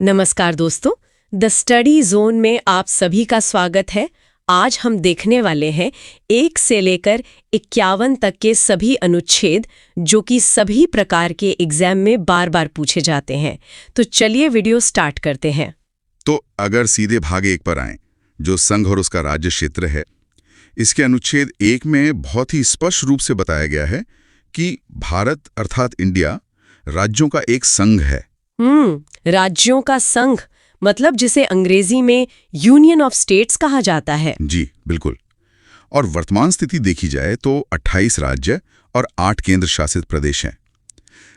नमस्कार दोस्तों, the study zone में आप सभी का स्वागत है। आज हम देखने वाले हैं 1 से लेकर 51 तक के सभी अनुच्छेद जो कि सभी प्रकार के एग्जाम में बार बार पूछे जाते हैं। तो चलिए वीडियो स्टार्ट करते हैं। तो अगर सीधे भाग 1 पर आएं, जो संघ और उसका राज्य क्षेत्र है, इसके अनुच्छेद 1 में बहुत ही स्पष्ट रूप से बताया गया है कि भारत अर्थात इंडिया राज्यों का एक संघ है। राज्यों का संघ, मतलब जिसे अंग्रेजी में यूनियन ऑफ स्टेट्स कहा जाता है। जी बिल्कुल। और वर्तमान स्थिति देखी जाए तो 28 राज्य और 8 केंद्र शासित प्रदेश हैं।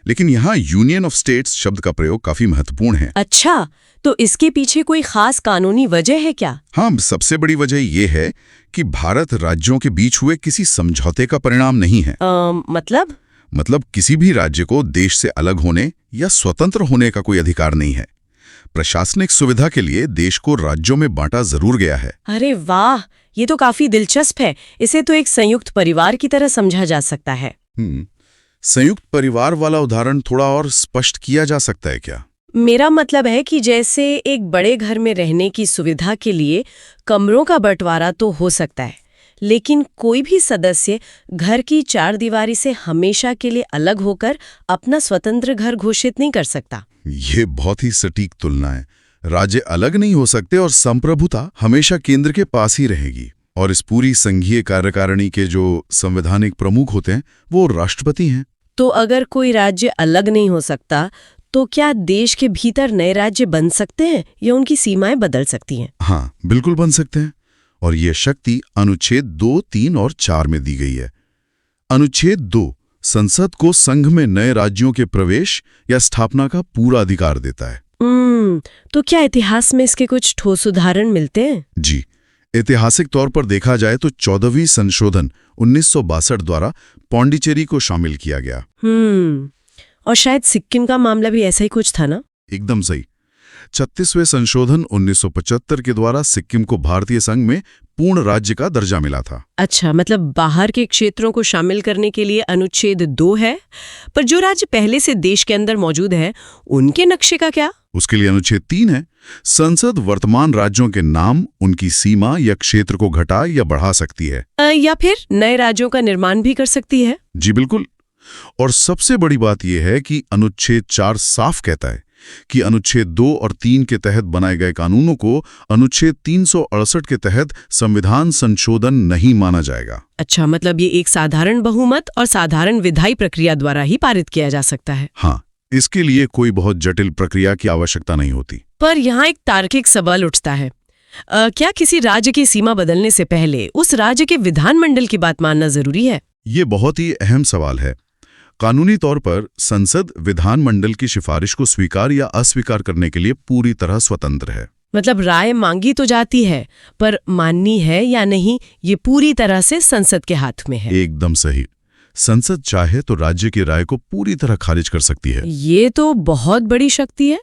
लेकिन यहाँ यूनियन ऑफ स्टेट्स शब्द का प्रयोग काफी महत्वपूर्ण है। अच्छा, तो इसके पीछे कोई खास कानूनी वजह है क्या? हाँ, सबसे बड़ी वजह यह है कि भारत राज्यों के बीच हुए किसी समझौते का परिणाम नहीं है। मतलब किसी भी राज्य को देश से अलग होने या स्वतंत्र होने का कोई अधिकार नहीं है। प्रशासनिक सुविधा के लिए देश को राज्यों में बांटा जरूर गया है। अरे वाह, ये तो काफी दिलचस्प है। इसे तो एक संयुक्त परिवार की तरह समझा जा सकता है। संयुक्त परिवार वाला उदाहरण थोड़ा और स्पष्ट किया जा सकता है क्या? मेरा मतलब है कि जैसे एक बड़े घर में रहने की सुविधा के लिए कमरों का बंटवारा तो हो सकता है, लेकिन कोई भी सदस्य घर की चारदीवारी से हमेशा के लिए अलग होकर अपना स्वतंत्र घर घोषित नहीं कर सकता। ये बहुत ही सटीक तुलना है। राज्य अलग नहीं हो सकते और संप्रभुता हमेशा केंद्र के पास ही रहेगी। और इस पूरी संघीय कार्यकारिणी के जो संवैधानिक प्रमुख होते हैं वो राष्ट्रपति हैं। तो अगर कोई राज्य अलग नहीं हो सकता तो क्या देश के भीतर नए राज्य बन सकते हैं या उनकी सीमाएं बदल सकती हैं? हाँ, बिल्कुल बन सकते हैं। और ये शक्ति अनुच्छेद 2, 3 और 4 में दी गई है। अनुच्छेद 2 संसद को संघ में नए राज्यों के प्रवेश या स्थापना का पूरा अधिकार देता है। तो क्या इतिहास में इसके कुछ ठोस उदाहरण मिलते हैं? जी, ऐतिहासिक तौर पर देखा जाए तो 14वीं संशोधन 1962 द्वारा पौंडीचेरी को शामिल किया गया। और शायद सिक्किम का मामला भी ऐसा ही कुछ था ना? एकदम सही। 36वें संशोधन 1975 के द्वारा सिक्किम को भारतीय संघ में पूर्ण राज्य का दर्जा मिला था। अच्छा, मतलब बाहर के क्षेत्रों को शामिल करने के लिए अनुच्छेद 2 है, पर जो राज्य पहले से देश के अंदर मौजूद है उनके नक्शे का क्या? उसके लिए अनुच्छेद 3 है। संसद वर्तमान राज्यों के नाम, उनकी सीमा या क्षेत्र को घटा या बढ़ा सकती है, या फिर नए राज्यों का निर्माण भी कर सकती है। जी बिल्कुल। और सबसे बड़ी बात यह है कि अनुच्छेद 4 साफ कहता है कि अनुच्छेद 2 और 3 के तहत बनाए गए कानूनों को अनुच्छेद 368 के तहत संविधान संशोधन नहीं माना जाएगा। अच्छा, मतलब ये एक साधारण बहुमत और साधारण विधायी प्रक्रिया द्वारा ही पारित किया जा सकता है। हाँ, इसके लिए कोई बहुत जटिल प्रक्रिया की आवश्यकता नहीं होती। पर यहाँ एक तार्किक सवाल उठता है, क्या किसी राज्य की सीमा बदलने से पहले उस राज्य के विधानमंडल की बात मानना जरूरी है? ये बहुत ही अहम सवाल है। कानूनी तौर पर संसद विधानमंडल की सिफारिश को स्वीकार या अस्वीकार करने के लिए पूरी तरह स्वतंत्र है। मतलब राय मांगी तो जाती है, पर माननी है या नहीं ये पूरी तरह से संसद के हाथ में है। एकदम सही। संसद चाहे तो राज्य की राय को पूरी तरह खारिज कर सकती है। ये तो बहुत बड़ी शक्ति है।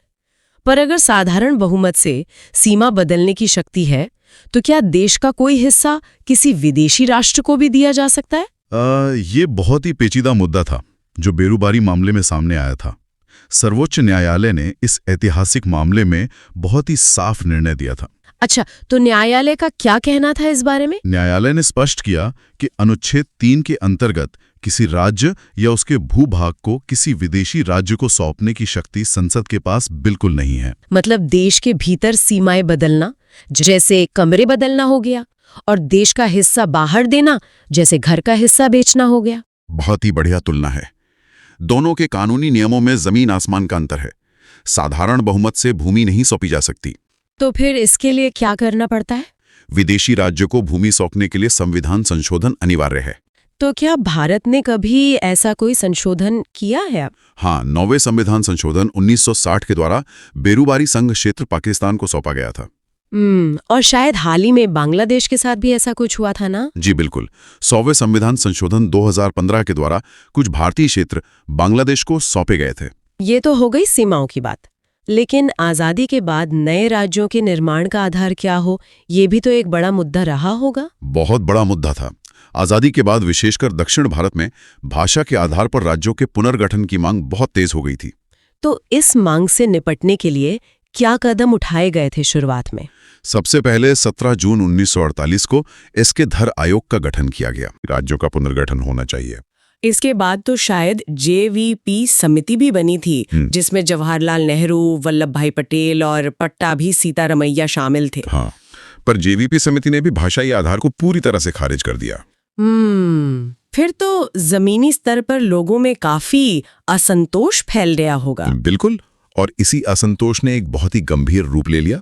पर अगर साधारण बहुमत से सीमा बदलने की शक्ति है तो क्या देश का कोई हिस्सा किसी विदेशी राष्ट्र को भी दिया जा सकता है? ये बहुत ही पेचीदा मुद्दा था जो बेरुबारी मामले में सामने आया था। सर्वोच्च न्यायालय ने इस ऐतिहासिक मामले में बहुत ही साफ निर्णय दिया था। अच्छा, तो न्यायालय का क्या कहना था इस बारे में? न्यायालय ने स्पष्ट किया कि अनुच्छेद 3 के अंतर्गत किसी राज्य या उसके भूभाग को किसी विदेशी राज्य को सौंपने की शक्ति संसद के पास बिल्कुल नहीं है। मतलब देश के भीतर सीमाएं बदलना, जैसे कमरे बदलना हो गया, और देश का हिस्सा बाहर देना, जैसे घर का हिस्सा बेचना हो गया। बहुत ही बढ़िया तुलना है। दोनों के कानूनी नियमों में जमीन आसमान का अंतर है। साधारण बहुमत से भूमि नहीं सौंपी जा सकती। तो फिर इसके लिए क्या करना पड़ता है? विदेशी राज्य को भूमि सौंपने के लिए संविधान संशोधन अनिवार्य है। तो क्या भारत ने कभी ऐसा कोई संशोधन किया है? हाँ, 9वें संविधान संशोधन 1960 के द्वारा बेरुबारी संघ क्षेत्र पाकिस्तान को सौंपा गया था। और शायद हाल ही में बांग्लादेश के साथ भी ऐसा कुछ हुआ था ना? जी बिल्कुल। 100वें संविधान संशोधन 2015 के द्वारा कुछ भारतीय क्षेत्र बांग्लादेश को सौंपे गए थे। ये तो हो गई सीमाओं की बात। लेकिन आजादी के बाद नए राज्यों के निर्माण का आधार क्या हो, ये भी तो एक बड़ा मुद्दा रहा होगा। बहुत बड़ा मुद्दा था। आजादी के बाद विशेषकर दक्षिण भारत में भाषा के आधार पर राज्यों के पुनर्गठन की मांग बहुत तेज हो गई थी। तो इस मांग से निपटने के लिए क्या कदम उठाए गए थे शुरुआत में? सबसे पहले 17 जून 1948 को इसके धर आयोग का गठन किया गया। राज्यों का पुनर्गठन होना चाहिए। इसके बाद तो शायद जेवीपी समिति भी बनी थी, जिसमें जवाहरलाल नेहरू, वल्लभ भाई पटेल और पट्टाभी सीतारमैया शामिल थे। हाँ, पर जेवीपी समिति ने भी भाषाई आधार को पूरी तरह से खारिज कर दिया। फिर तो जमीनी स्तर पर लोगों में काफी असंतोष फैल गया होगा। बिल्कुल, और इसी असंतोष ने एक बहुत ही गंभीर रूप ले लिया।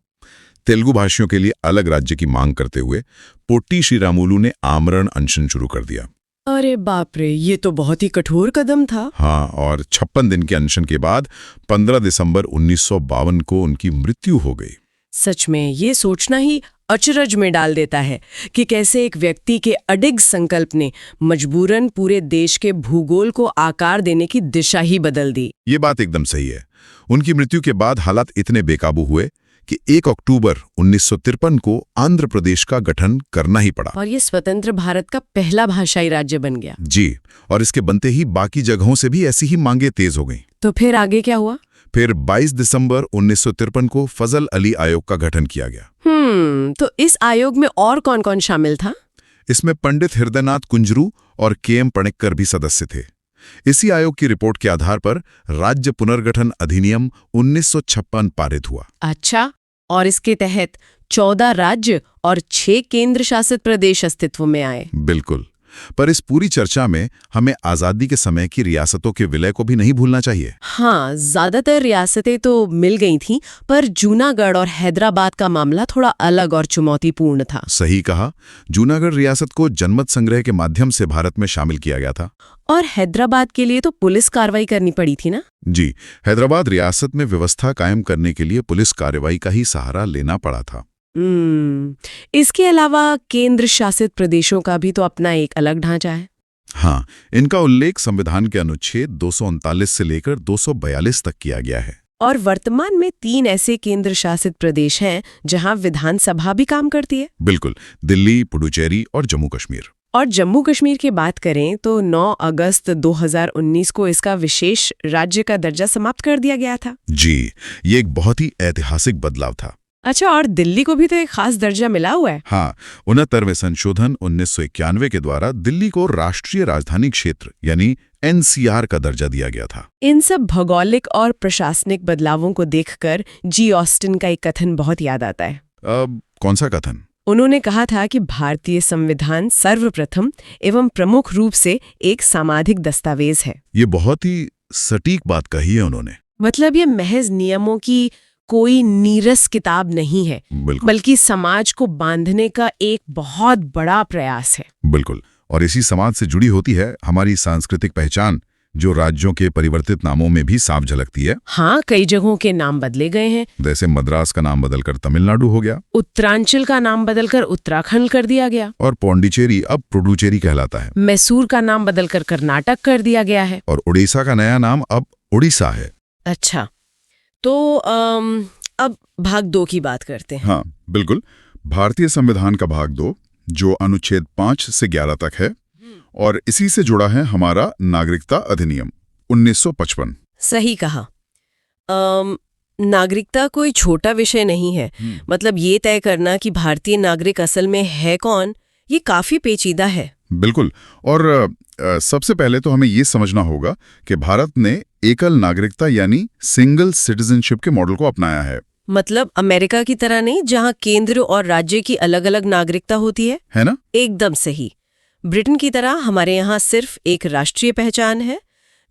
तेलुगु भाषियों के लिए अलग राज्य की मांग करते हुए पोट्टी श्रीरामुलु ने आमरण अनशन शुरू कर दिया। अरे बाप रे, ये तो बहुत ही कठोर कदम था। हाँ, और 56 दिन के अनशन के बाद 15 दिसंबर 1952 को उनकी मृत्यु हो गई। सच में ये सोचना ही अचरज में डाल देता है कि कैसे एक व्यक्ति के अडिग संकल्प ने मजबूरन पूरे देश के भूगोल को आकार देने की दिशा ही बदल दी। ये बात एकदम सही है। उनकी मृत्यु के बाद हालात इतने बेकाबू हुए कि 1 अक्टूबर 1953 को आंध्र प्रदेश का गठन करना ही पड़ा। और ये स्वतंत्र भारत का पहला भाषाई राज्य बन गया। जी, और इसके बनते ही बाकी जगहों से भी ऐसी ही मांगे तेज हो गईं। तो फिर आगे क्या हुआ? फिर 22 दिसंबर 1953 को फजल अली आयोग का गठन किया गया। तो इस आयोग में और कौन-कौन शामिल था? इसमें पंडित हृदयनाथ कुंजरू और के.एम. पणिक्कर भी सदस्य थे। इसी आयोग की रिपोर्ट के आधार पर राज्य पुनर्गठन अधिनियम 1956 पारित हुआ। अच्छा, और इसके तहत 14 राज्य और 6 केंद्र शासित प्रदेश अस्तित्व में आए। बिल्कुल, पर इस पूरी चर्चा में हमें आजादी के समय की रियासतों के विलय को भी नहीं भूलना चाहिए। हाँ, ज्यादातर रियासतें तो मिल गई थीं, पर जूनागढ़ और हैदराबाद का मामला थोड़ा अलग और चुनौतीपूर्ण था। सही कहा, जूनागढ़ रियासत को जनमत संग्रह के माध्यम से भारत में शामिल किया गया था। और हैदराबाद के लिए तो पुलिस कार्रवाई करनी पड़ी थी ना? जी, हैदराबाद रियासत में व्यवस्था कायम करने के लिए पुलिस कार्रवाई का ही सहारा लेना पड़ा था। इसके अलावा केंद्र शासित प्रदेशों का भी तो अपना एक अलग ढांचा है। हाँ, इनका उल्लेख संविधान के अनुच्छेद 239 से लेकर 242 तक किया गया है। और वर्तमान में 3 ऐसे केंद्र शासित प्रदेश हैं जहां विधानसभा भी काम करती है। बिल्कुल, दिल्ली, पुडुचेरी और जम्मू कश्मीर। और जम्मू कश्मीर की बात करें तो 9 अगस्त 2019 को इसका विशेष राज्य का दर्जा समाप्त कर दिया गया था। जी, ये एक बहुत ही ऐतिहासिक बदलाव था। अच्छा, और दिल्ली को भी तो एक खास दर्जा मिला हुआ है। हाँ, 69वें संशोधन 1991 के द्वारा दिल्ली को राष्ट्रीय राजधानी क्षेत्र यानी NCR का दर्जा दिया गया था। इन सब भौगोलिक और प्रशासनिक बदलावों को देखकर जी ऑस्टिन का एक कथन बहुत याद आता है। कौन सा कथन? उन्होंने कहा था कि भारतीय संविधान सर्वप्रथम एवं प्रमुख रूप से एक सामाजिक दस्तावेज है। ये बहुत ही सटीक बात कही है उन्होंने। मतलब ये महज नियमों की कोई नीरस किताब नहीं है, बल्कि समाज को बांधने का एक बहुत बड़ा प्रयास है। बिल्कुल, और इसी समाज से जुड़ी होती है हमारी सांस्कृतिक पहचान, जो राज्यों के परिवर्तित नामों में भी साफ झलकती है। हाँ, कई जगहों के नाम बदले गए हैं। जैसे मद्रास का नाम बदलकर तमिलनाडु हो गया, उत्तरांचल का नाम बदलकर उत्तराखंड कर दिया गया, और पौंडीचेरी अब पुडुचेरी कहलाता है। मैसूर का नाम बदलकर कर्नाटक कर दिया गया है, और उड़ीसा का नया नाम अब उड़ीसा है। अच्छा, तो अब भाग 2 की बात करते हैं। हाँ, बिल्कुल। भारतीय संविधान का भाग 2, जो अनुच्छेद 5 से 11 तक है, और इसी से जुड़ा है हमारा नागरिकता अधिनियम 1955। सही कहा। नागरिकता कोई छोटा विषय नहीं है। मतलब ये तय करना कि भारतीय नागरिक असल में है कौन, ये काफी पेचीदा है। बिल्कुल, और सबसे पहले तो हमें ये समझना होगा कि भारत ने एकल नागरिकता यानी सिंगल सिटीजनशिप के मॉडल को अपनाया है। मतलब अमेरिका की तरह नहीं, जहां केंद्र और राज्य की अलग अलग नागरिकता होती है ना? एकदम सही। ब्रिटेन की तरह हमारे यहाँ सिर्फ एक राष्ट्रीय पहचान है।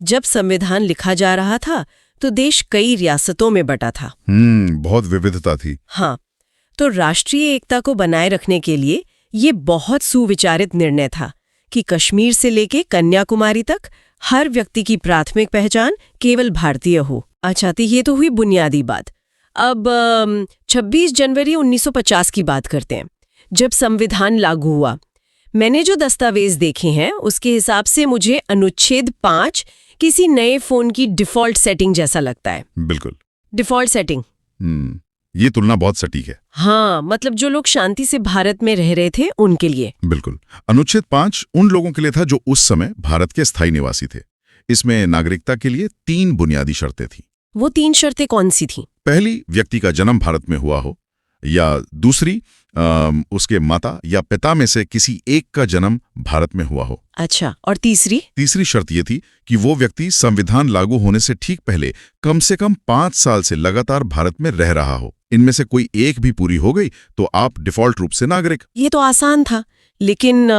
जब संविधान लिखा जा रहा था तो देश कई रियासतों में बटा था। बहुत विविधता थी। हाँ, तो राष्ट्रीय एकता को बनाए रखने के लिए ये बहुत सुविचारित निर्णय था कि कश्मीर से लेके कन्याकुमारी तक हर व्यक्ति की प्राथमिक पहचान केवल भारतीय हो। अच्छा, तो ये तो हुई बुनियादी बात। अब 26 जनवरी 1950 की बात करते हैं, जब संविधान लागू हुआ। मैंने जो दस्तावेज देखे हैं उसके हिसाब से मुझे अनुच्छेद 5 किसी नए फोन की डिफॉल्ट सेटिंग जैसा लगता है। बिल्कुल, डिफॉल्ट सेटिंग। ये तुलना बहुत सटीक है। हाँ, मतलब जो लोग शांति से भारत में रह रहे थे उनके लिए। बिल्कुल, अनुच्छेद 5 उन लोगों के लिए था जो उस समय भारत के स्थायी निवासी थे। इसमें नागरिकता के लिए 3 बुनियादी शर्तें थीं। वो 3 शर्तें कौन सी थी? पहली, व्यक्ति का जन्म भारत में हुआ हो, या दूसरी, उसके माता या पिता में से किसी एक का जन्म भारत में हुआ हो। अच्छा, और तीसरी? तीसरी शर्त ये थी कि वो व्यक्ति संविधान लागू होने से ठीक पहले कम से कम 5 साल से लगातार भारत में रह रहा हो। इनमें से कोई एक भी पूरी हो गई तो आप डिफॉल्ट रूप से नागरिक। ये तो आसान था, लेकिन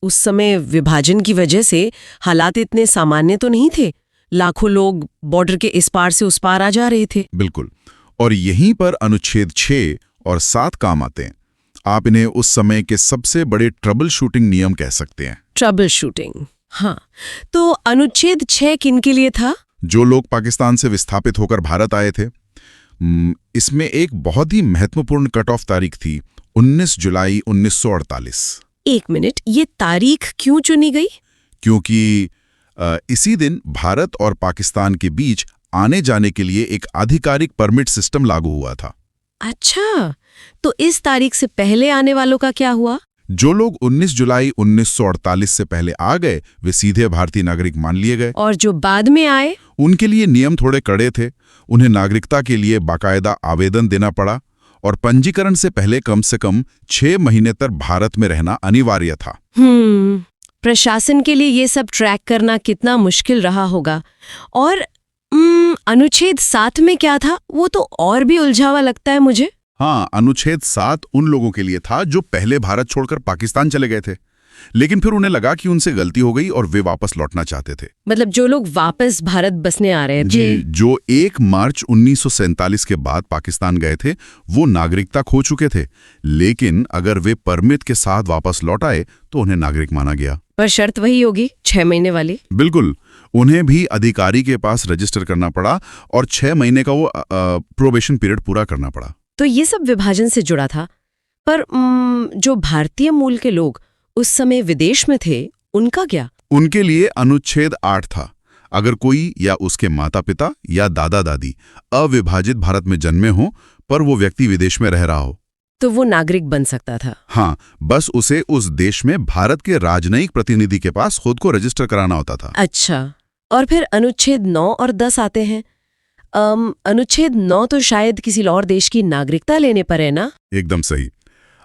उस समय विभाजन की वजह से हालात इतने सामान्य तो नहीं थे। लाखों लोग बॉर्डर के इस पार से उस पार आ जा रहे थे। बिल्कुल, और यहीं पर अनुच्छेद 6 और 7 काम आते हैं। आप इन्हें उस समय के सबसे बड़े ट्रबल शूटिंग नियम कह सकते हैं। ट्रबल शूटिंग, हाँ। तो अनुच्छेद 6 किनके लिए था? जो लोग पाकिस्तान से विस्थापित होकर भारत आए थे। इसमें एक बहुत ही महत्वपूर्ण कट ऑफ तारीख थी, 19 जुलाई 1948। एक मिनट, ये तारीख क्यों चुनी गई? क्योंकि इसी दिन भारत और पाकिस्तान के बीच आने जाने के लिए एक आधिकारिक परमिट सिस्टम लागू हुआ था। अच्छा, तो इस तारीख से पहले आने वालों का क्या हुआ? जो लोग 19 जुलाई 1948 से पहले आ गए वे सीधे भारतीय नागरिक मान लिए गए। और जो बाद में आए? उनके लिए नियम थोड़े कड़े थे। उन्हें नागरिकता के लिए बाकायदा आवेदन देना पड़ा और पंजीकरण से पहले कम से कम 6 महीने तक भारत में रहना अनिवार्य था। प्रशासन के लिए ये सब ट्रैक करना कितना मुश्किल रहा होगा। और अनुच्छेद 7 में क्या था? वो तो और भी उलझावा लगता है मुझे। हाँ, अनुच्छेद 7 उन लोगों के लिए था जो पहले भारत छोड़कर पाकिस्तान चले गए थे, लेकिन फिर उन्हें लगा कि उनसे गलती हो गई और वे वापस लौटना चाहते थे। मतलब जो लोग वापस भारत बसने आ रहे थे। जी, जो 1 मार्च 1947 के बाद पाकिस्तान गए थे वो नागरिकता खो चुके थे, लेकिन अगर वे परमिट के साथ वापस लौट आए तो उन्हें नागरिक माना गया। पर शर्त वही होगी, 6 महीने वाली। बिल्कुल, उन्हें भी अधिकारी के पास रजिस्टर करना पड़ा और 6 महीने का वो प्रोबेशन पीरियड पूरा करना पड़ा। तो ये सब विभाजन से जुड़ा था। पर जो भारतीय मूल के लोग उस समय विदेश में थे, उनका क्या? उनके लिए अनुच्छेद 8 था। अगर कोई या उसके माता पिता या दादा दादी अविभाजित भारत में जन्मे हों पर वो व्यक्ति विदेश में रह रहा हो तो वो नागरिक बन सकता था। हाँ, बस उसे उस देश में भारत के राजनयिक प्रतिनिधि के पास खुद को रजिस्टर कराना होता था। अच्छा, और फिर अनुच्छेद 9 और 10 आते हैं। अनुच्छेद 9 तो शायद किसी और देश की नागरिकता लेने पर है ना? एकदम सही।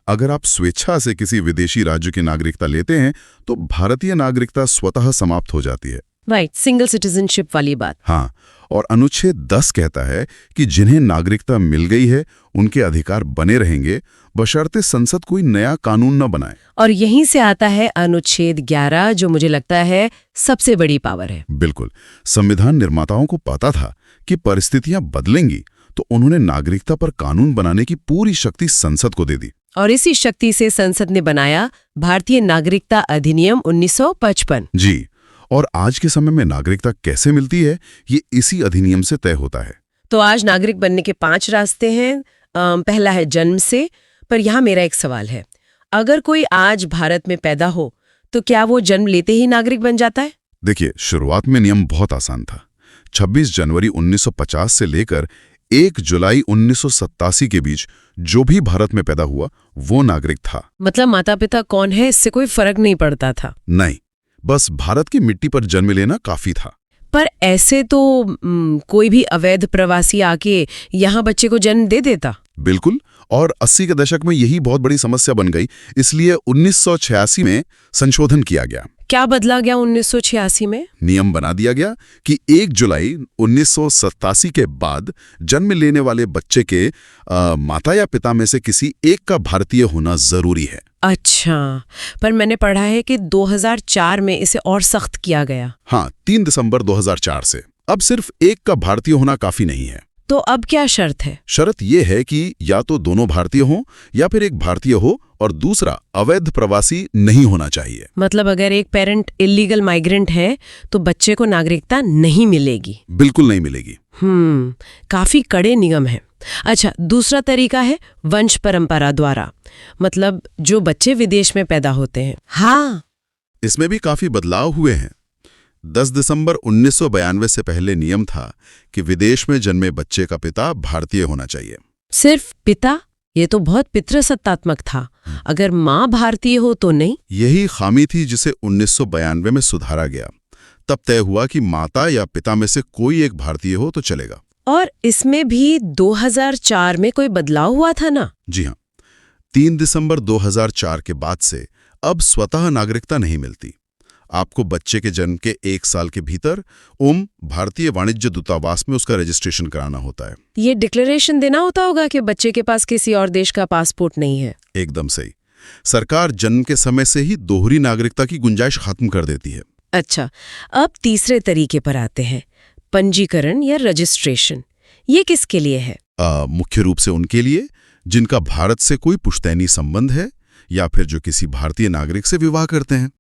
अगर आप स्वेच्छा से किसी विदेशी राज्य की नागरिकता लेते हैं तो भारतीय नागरिकता स्वतः समाप्त हो जाती है। राइट, सिंगल सिटीजनशिप वाली बात। हाँ, और अनुच्छेद 10 कहता है कि जिन्हें नागरिकता मिल गई है उनके अधिकार बने रहेंगे बशर्ते संसद कोई नया कानून न बनाए। और यहीं से आता है अनुच्छेद 11, जो मुझे लगता है सबसे बड़ी पावर है। बिल्कुल, संविधान निर्माताओं को पता था कि परिस्थितियां बदलेंगी तो उन्होंने नागरिकता पर कानून बनाने की पूरी शक्ति संसद को दे दी। और इसी शक्ति से संसद ने बनाया भारतीय नागरिकता अधिनियम 1955। जी, और आज के समय में नागरिकता कैसे मिलती है ये इसी अधिनियम से तय होता है। तो आज नागरिक बनने के 5 रास्ते हैं। पहला है जन्म से। पर यहाँ मेरा एक सवाल है, अगर कोई आज भारत में पैदा हो तो क्या वो जन्म लेते ही नागरिक बन जाता है? देखिए, शुरुआत में नियम बहुत आसान था। 26 जनवरी 1950 से लेकर 1 जुलाई 1987 के बीच जो भी भारत में पैदा हुआ वो नागरिक था। मतलब माता पिता कौन है इससे कोई फर्क नहीं पड़ता था? नहीं, बस भारत की मिट्टी पर जन्म लेना काफी था। पर ऐसे तो कोई भी अवैध प्रवासी आके यहाँ बच्चे को जन्म दे देता। बिल्कुल, और 80 के दशक में यही बहुत बड़ी समस्या बन गई, इसलिए 1986 में संशोधन किया गया। क्या बदला गया 1986 में? नियम बना दिया गया कि 1 जुलाई 1987 के बाद जन्म लेने वाले बच्चे के माता या पिता में से किसी एक का भारतीय होना जरूरी है। अच्छा, पर मैंने पढ़ा है कि 2004 में इसे और सख्त किया गया। हाँ, 3 दिसंबर 2004 से। अब सिर्फ एक का भारतीय होना काफी नहीं है। तो अब क्या शर्त है? शर्त यह है कि या तो दोनों भारतीय हों या फिर एक भारतीय हो और दूसरा अवैध प्रवासी नहीं होना चाहिए। मतलब अगर एक पेरेंट इलीगल माइग्रेंट है तो बच्चे को नागरिकता नहीं मिलेगी? बिल्कुल नहीं मिलेगी। काफी कड़े नियम हैं। अच्छा, दूसरा तरीका है वंश परंपरा द्वारा, मतलब जो बच्चे विदेश में पैदा होते हैं। हाँ, इसमें भी काफी बदलाव हुए हैं। 10 दिसंबर 1992 से पहले नियम था कि विदेश में जन्मे बच्चे का पिता भारतीय होना चाहिए। सिर्फ पिता? ये तो बहुत पितृसत्तात्मक था। अगर माँ भारतीय हो तो नहीं? यही खामी थी जिसे 1992 में सुधारा गया। तब तय हुआ कि माता या पिता में से कोई एक भारतीय हो तो चलेगा। और इसमें भी 2004 में कोई बदलाव हुआ था ना? जी हाँ, 3 दिसंबर 2004 के बाद से अब स्वतः नागरिकता नहीं मिलती। आपको बच्चे के जन्म के 1 साल के भीतर भारतीय वाणिज्य दूतावास में उसका रजिस्ट्रेशन कराना होता है। ये डिक्लेरेशन देना होता होगा कि बच्चे के पास किसी और देश का पासपोर्ट नहीं है। एकदम सही। सरकार जन्म के समय से ही दोहरी नागरिकता की गुंजाइश खत्म कर देती है। अच्छा, अब तीसरे तरीके पर आते हैं, पंजीकरण या रजिस्ट्रेशन। ये किसके लिए है? मुख्य रूप से उनके लिए जिनका भारत से कोई पुश्तैनी संबंध है या फिर जो किसी भारतीय नागरिक से विवाह करते हैं।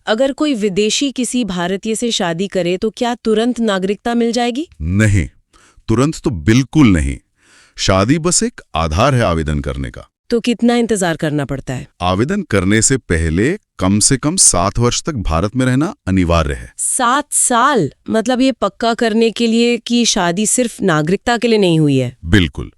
अगर कोई विदेशी किसी भारतीय से शादी करे तो क्या तुरंत नागरिकता मिल जाएगी? नहीं, तुरंत तो बिल्कुल नहीं। शादी बस एक आधार है आवेदन करने का। तो कितना इंतजार करना पड़ता है? आवेदन करने से पहले कम से कम 7 वर्ष तक भारत में रहना अनिवार्य है। 7 साल? मतलब ये पक्का करने के लिए कि शादी सिर्फ नागरिकता के लिए नहीं हुई है? बिल्कुल।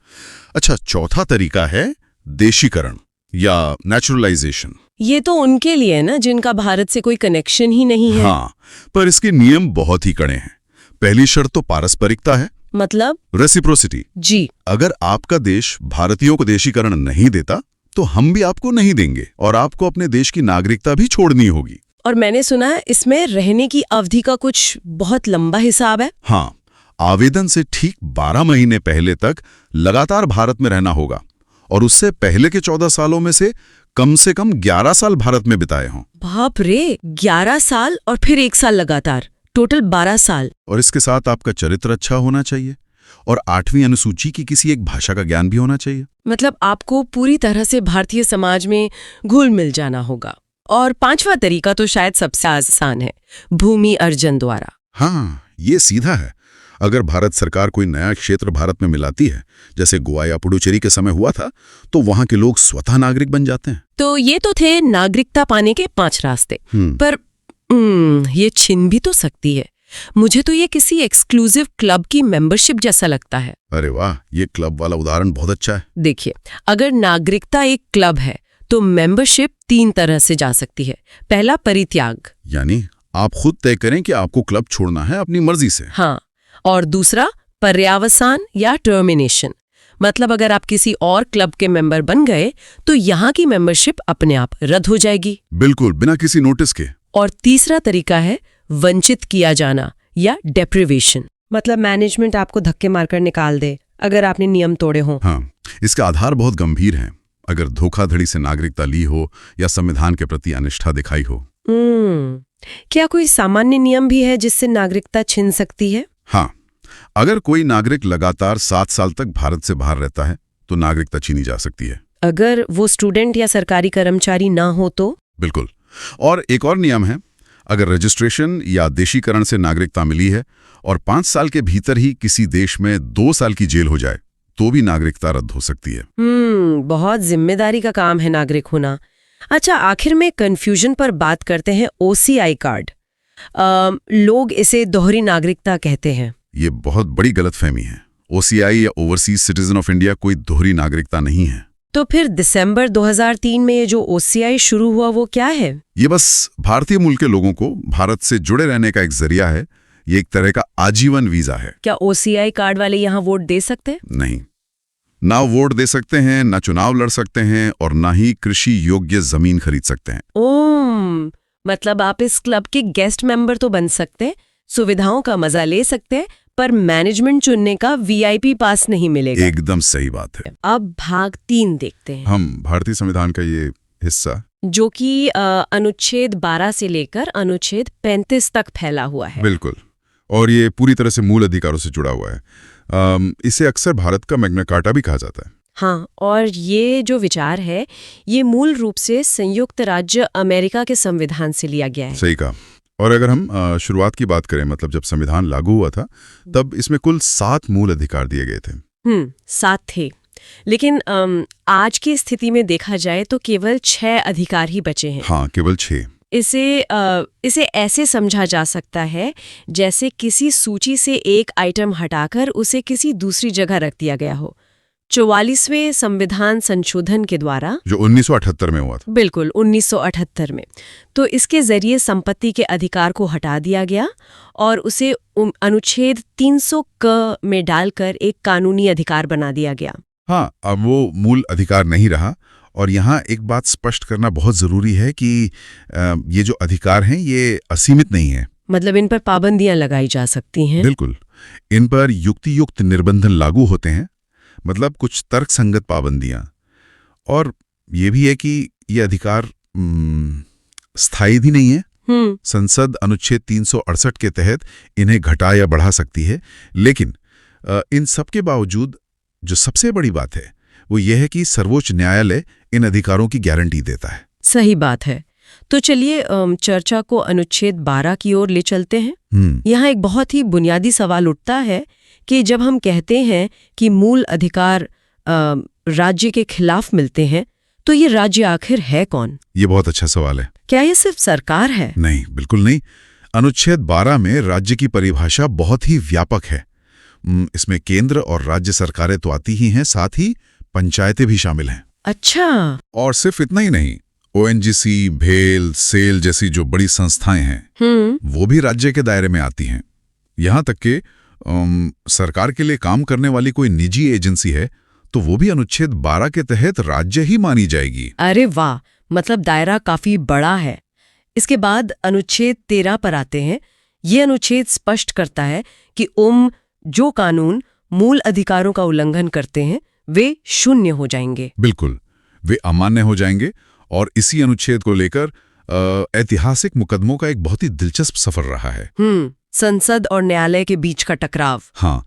अच्छा, चौथा तरीका है देशीकरण या नेचुरलाइजेशन। ये तो उनके लिए है ना जिनका भारत से कोई कनेक्शन ही नहीं है। हाँ, पर इसके नियम बहुत ही कड़े हैं। पहली शर्त तो पारस्परिकता है, मतलब रेसिप्रोसिटी। जी। अगर आपका देश भारतीयों को देशीकरण नहीं देता तो हम भी आपको नहीं देंगे और आपको अपने देश की नागरिकता भी छोड़नी होगी। और मैंने सुना है इसमें रहने की अवधि का कुछ बहुत लंबा हिसाब है। हाँ, आवेदन से ठीक 12 महीने पहले तक लगातार भारत में रहना होगा और उससे पहले के 14 सालों में से कम 11 साल भारत में बिताए हों। बाप रे, 11 साल और फिर 1 साल लगातार, टोटल 12 साल। और इसके साथ आपका चरित्र अच्छा होना चाहिए और 8वीं अनुसूची की किसी एक भाषा का ज्ञान भी होना चाहिए। मतलब आपको पूरी तरह से भारतीय समाज में घुल मिल जाना होगा। और 5वां तरीका तो शायद सबसे आसान है, भूमि अर्जन द्वारा। हाँ, ये सीधा है। अगर भारत सरकार कोई नया क्षेत्र भारत में मिलाती है, जैसे गोवा या पुडुचेरी के समय हुआ था, तो वहां के लोग स्वतः नागरिक बन जाते हैं। तो ये तो थे नागरिकता पाने के 5 रास्ते। पर ये छिन भी तो सकती है। मुझे तो ये किसी एक्सक्लूसिव क्लब की मेंबरशिप जैसा लगता है। अरे वाह, ये क्लब वाला उदाहरण बहुत अच्छा है। देखिए, अगर नागरिकता एक क्लब है तो मेंबरशिप 3 तरह से जा सकती है। पहला, परित्याग, यानी आप खुद तय करें कि आपको क्लब छोड़ना है अपनी मर्जी से। हाँ। और दूसरा, पर्यावसान या टर्मिनेशन, मतलब अगर आप किसी और क्लब के मेंबर बन गए तो यहाँ की मेंबरशिप अपने आप रद्द हो जाएगी। बिल्कुल, बिना किसी नोटिस के। और तीसरा तरीका है वंचित किया जाना या डेप्रिवेशन, मतलब मैनेजमेंट आपको धक्के मारकर निकाल दे अगर आपने नियम तोड़े हों। हाँ, इसका आधार बहुत गंभीर है। अगर धोखाधड़ी से नागरिकता ली हो या संविधान के प्रति अनिष्ठा दिखाई हो। क्या कोई सामान्य नियम भी है जिससे नागरिकता छिन सकती है? हाँ, अगर कोई नागरिक लगातार 7 साल तक भारत से बाहर रहता है तो नागरिकता छीनी जा सकती है। अगर वो स्टूडेंट या सरकारी कर्मचारी ना हो तो? बिल्कुल। और एक और नियम है, अगर रजिस्ट्रेशन या देशीकरण से नागरिकता मिली है और 5 साल के भीतर ही किसी देश में 2 साल की जेल हो जाए तो भी नागरिकता रद्द हो सकती है। बहुत जिम्मेदारी का काम है नागरिक होना। अच्छा, आखिर में कंफ्यूजन पर बात करते हैं। OCI कार्ड, लोग इसे दोहरी नागरिकता कहते हैं। ये बहुत बड़ी गलतफहमी है। OCI या ओवरसीज सिटीजन ऑफ इंडिया कोई दोहरी नागरिकता नहीं है। तो फिर दिसंबर 2003 में ये जो OCI शुरू हुआ वो क्या है? ये बस भारतीय मूल के लोगों को भारत से जुड़े रहने का एक जरिया है। ये एक तरह का आजीवन वीजा है। क्या OCI कार्ड वाले यहाँ वोट दे सकते हैं? नहीं, ना वोट दे सकते हैं, ना चुनाव लड़ सकते हैं और ना ही कृषि योग्य जमीन खरीद सकते हैं। मतलब आप इस क्लब के गेस्ट मेंबर तो बन सकते हैं, सुविधाओं का मजा ले सकते हैं, पर मैनेजमेंट चुनने का VIP पास नहीं मिलेगा। एकदम सही बात है। अब भाग 3 देखते हैं। हम भारतीय संविधान का ये हिस्सा, जो कि अनुच्छेद 12 से लेकर अनुच्छेद 35 तक फैला हुआ है। बिल्कुल, और ये पूरी तरह से मूल अधिकारों से जुड़ा हुआ है। इसे अक्सर भारत का मैग्ना कार्टा भी कहा जाता है। हाँ, और ये जो विचार है ये मूल रूप से संयुक्त राज्य अमेरिका के संविधान से लिया गया है। सही कहा। और अगर हम शुरुआत की बात करें, मतलब जब संविधान लागू हुआ था तब इसमें कुल 7 मूल अधिकार दिए गए थे। 7 थे, लेकिन आज की स्थिति में देखा जाए तो केवल 6 अधिकार ही बचे हैं। हाँ, केवल 6। इसे ऐसे समझा जा सकता है जैसे किसी सूची से एक आइटम हटाकर उसे किसी दूसरी जगह रख दिया गया हो। 44वें संविधान संशोधन के द्वारा, जो 1978 में हुआ था। बिल्कुल 1978 में, तो इसके जरिए संपत्ति के अधिकार को हटा दिया गया और उसे अनुच्छेद 300 क में डालकर एक कानूनी अधिकार बना दिया गया। हाँ, अब वो मूल अधिकार नहीं रहा। और यहाँ एक बात स्पष्ट करना बहुत जरूरी है कि ये जो अधिकार हैं ये असीमित नहीं है। मतलब इन पर पाबंदियां लगाई जा सकती हैं। बिल्कुल, इन पर युक्तियुक्त निर्बंधन लागू होते हैं, मतलब कुछ तर्कसंगत पाबंदियां। और ये भी है कि ये अधिकार स्थायी भी नहीं है। संसद अनुच्छेद 368 के तहत इन्हें घटा या बढ़ा सकती है। लेकिन इन सब के बावजूद जो सबसे बड़ी बात है वो ये है कि सर्वोच्च न्यायालय इन अधिकारों की गारंटी देता है। सही बात है। तो चलिए चर्चा को अनुच्छेद 12 की ओर ले चलते हैं। यहाँ एक बहुत ही बुनियादी सवाल उठता है कि जब हम कहते हैं कि मूल अधिकार राज्य के खिलाफ मिलते हैं, तो ये राज्य आखिर है कौन? ये बहुत अच्छा सवाल है। क्या ये सिर्फ सरकार है? नहीं, बिल्कुल नहीं। अनुच्छेद 12 में राज्य की परिभाषा बहुत ही व्यापक है। इसमें केंद्र और राज्य सरकारें तो आती ही हैं, साथ ही पंचायतें भी शामिल हैं। अच्छा। और सिर्फ इतना ही नहीं, ओएनजीसी, भेल, सेल जैसी जो बड़ी संस्थाएं हैं वो भी राज्य के दायरे में आती हैं। यहाँ तक कि सरकार के लिए काम करने वाली कोई निजी एजेंसी है तो वो भी अनुच्छेद 12 के तहत राज्य ही मानी जाएगी। अरे वाह, मतलब दायरा काफी बड़ा है। इसके बाद अनुच्छेद 13 पर आते हैं। ये अनुच्छेद स्पष्ट करता है कि जो कानून मूल अधिकारों का उल्लंघन करते हैं वे शून्य हो जाएंगे। बिल्कुल, वे अमान्य हो जाएंगे। और इसी अनुच्छेद को लेकर ऐतिहासिक मुकदमों का एक बहुत ही दिलचस्प सफर रहा है। संसद और न्यायालय के बीच का टकराव। हाँ,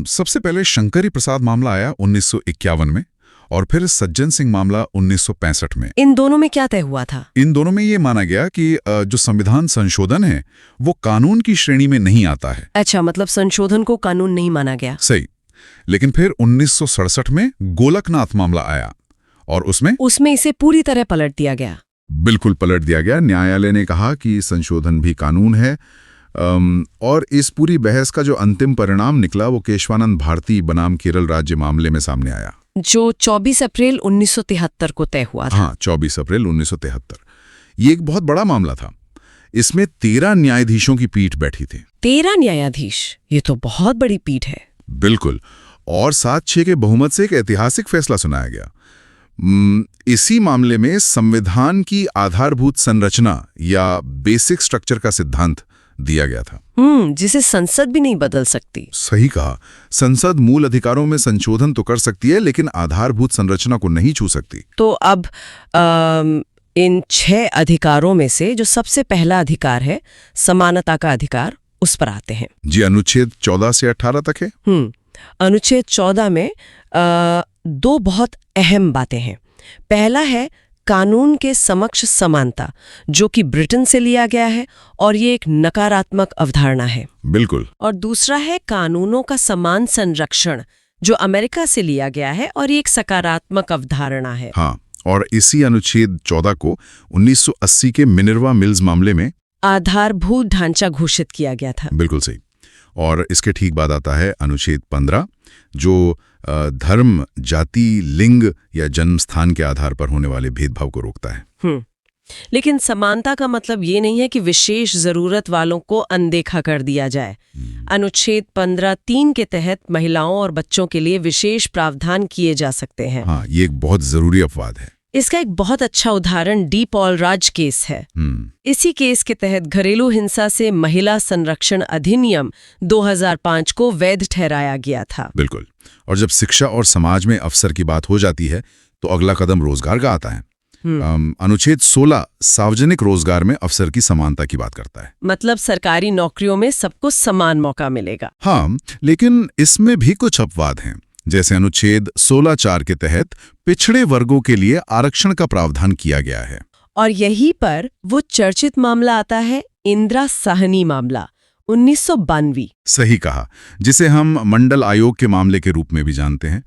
सबसे पहले शंकरी प्रसाद मामला आया 1951 में और फिर सज्जन सिंह मामला 1965 में। इन दोनों में क्या तय हुआ था? इन दोनों में ये माना गया कि जो संविधान संशोधन है वो कानून की श्रेणी में नहीं आता है। अच्छा, मतलब संशोधन को कानून नहीं माना गया। सही। लेकिन फिर 1967 में गोलकनाथ मामला आया और उसमें इसे पूरी तरह पलट दिया गया। बिल्कुल पलट दिया गया। न्यायालय ने कहा कि संशोधन भी कानून है। और इस पूरी बहस का जो अंतिम परिणाम निकला वो केशवानंद भारती बनाम केरल राज्य मामले में सामने आया, जो 24 अप्रैल 1973 को तय हुआ था। हाँ, 24 अप्रैल 1973। ये एक बहुत बड़ा मामला था। इसमें 13 न्यायाधीशों की पीठ बैठी थी। 13 न्यायाधीश, ये तो बहुत बड़ी पीठ है। बिल्कुल। और 7-6 के बहुमत से एक ऐतिहासिक फैसला सुनाया गया। इसी मामले में संविधान की आधारभूत संरचना या बेसिक स्ट्रक्चर का सिद्धांत दिया गया था, जिसे संसद भी नहीं बदल सकती। सही कहा। संसद मूल अधिकारों में संशोधन तो कर सकती है लेकिन आधारभूत संरचना को नहीं छू सकती। तो अब इन 6 अधिकारों में से जो सबसे पहला अधिकार है, समानता का अधिकार, उस पर आते हैं। जी, अनुच्छेद 14 से 18 तक है। अनुच्छेद 14 में 2 बहुत अहम बातें हैं। पहला है कानून के समक्ष समानता, जो कि ब्रिटेन से लिया गया है और ये एक नकारात्मक अवधारणा है। बिल्कुल। और दूसरा है कानूनों का समान संरक्षण, जो अमेरिका से लिया गया है और ये एक सकारात्मक अवधारणा है। हाँ, और इसी अनुच्छेद 14 को 1980 के मिनर्वा मिल्स मामले में आधारभूत ढांचा घोषित किया गया था। बिल्कुल सही। और इसके ठीक बाद आता है अनुच्छेद 15, जो धर्म, जाति, लिंग या जन्म स्थान के आधार पर होने वाले भेदभाव को रोकता है। लेकिन समानता का मतलब ये नहीं है कि विशेष जरूरत वालों को अनदेखा कर दिया जाए। अनुच्छेद 15(3) के तहत महिलाओं और बच्चों के लिए विशेष प्रावधान किए जा सकते हैं। हाँ, ये एक बहुत जरूरी अपवाद है। इसका एक बहुत अच्छा उदाहरण डी पॉल राज केस है। इसी केस के तहत घरेलू हिंसा से महिला संरक्षण अधिनियम 2005 को वैध ठहराया गया था। बिल्कुल। और जब शिक्षा और समाज में अवसर की बात हो जाती है तो अगला कदम रोजगार का आता है। अनुच्छेद 16 सार्वजनिक रोजगार में अवसर की समानता की बात करता है। मतलब सरकारी नौकरियों में सबको समान मौका मिलेगा। हाँ, लेकिन इसमें भी कुछ अपवाद हैं। जैसे अनुच्छेद 16(4) के तहत पिछड़े वर्गों के लिए आरक्षण का प्रावधान किया गया है। और यहीं पर वो चर्चित मामला आता है, इंदिरा साहनी मामला 1992। सही कहा, जिसे हम मंडल आयोग के मामले के रूप में भी जानते हैं।